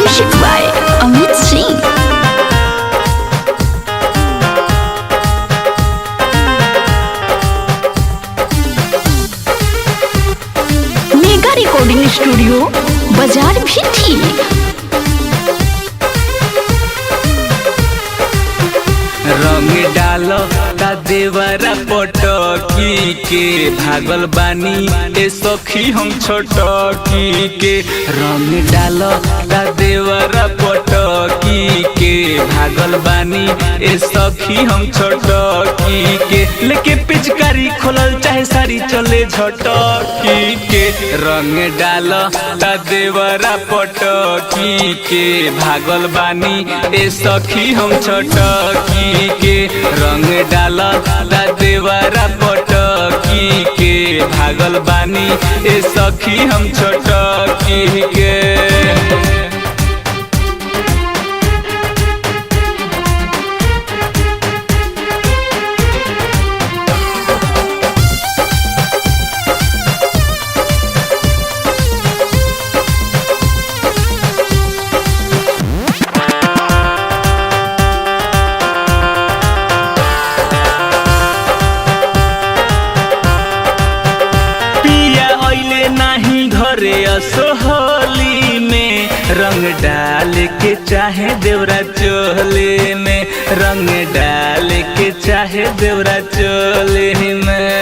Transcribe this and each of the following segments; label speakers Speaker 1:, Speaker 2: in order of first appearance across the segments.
Speaker 1: Music by Amit Singh. Mega recording studio बाजार भी थी।
Speaker 2: रंग डालो ता देवरा पटकी के भागल बानी ए सखी हम छोटकी के। रंग डालो ता देवरा पटकी के भागल बानी ए सखी हम छोटकी के। लेके पिचकारी खोलल चाहे सारी चले झटकी के। रंग डालो ता देवरा पटकी के भागल बानी ए सखी हम छोटकी के। रंग डाला ता देवरा पटकी के भागल बानी ए सखी हम छोटकी के। नहीं घरे असोहली में रंग डाल के चाहे देवरा चोले में। रंग डाल के चाहे देवरा चोले में।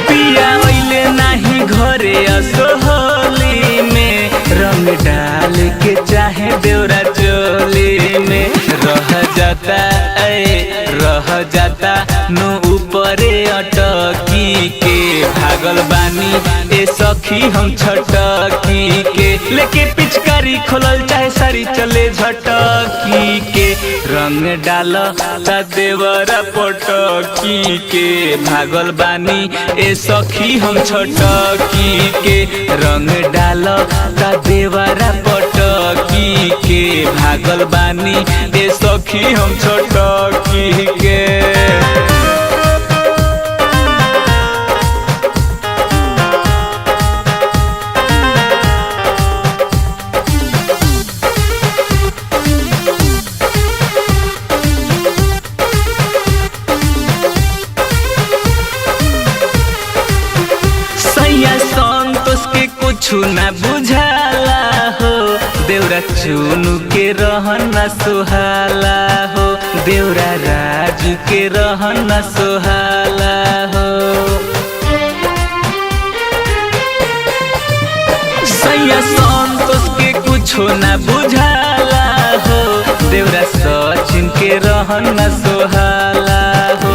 Speaker 2: पिया ओइले नहीं घरे असोहली में रंग डाल के चाहे देवरा चोले में। रह जाता नो ऊपरे अटकी के भागल बानी ए सखी हम छटकी के। लेके पिचकारी खोलल चाहे सारी चले झटकी के। रंग डाल ता देवरा पटकी के भागल बानी ए सखी हम छटकी के। रंग डाल ता देवरा पटकी के भागल बानी ए सखी हम छटकी के। सैया संतोष के कुछ न बुझाला हो। देवरा चुनु के रहन सुहाला हो। देवरा राजू के रहन सुहाला हो। सैया संतोष के कुछ न बुझाला हो। देवरा सचिन के रहन सुहाला हो।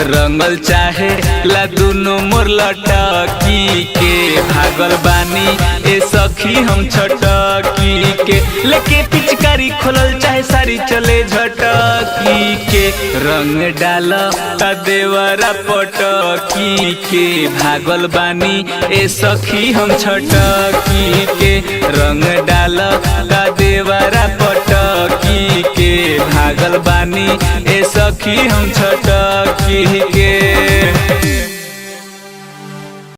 Speaker 2: रंगल चाहे ला दुनो मोर लटकी के भागल बानी ए सखी हम छटकी के। लेके पिचकारी खोलल चाहे सारी चले झटकी के। रंग डाल ता देवरा पटकी के भागल बानी ए सखी हम छटकी के। रंग डाल ता देवरा पटकी के भागल बानी ए सखी हम छटकी के।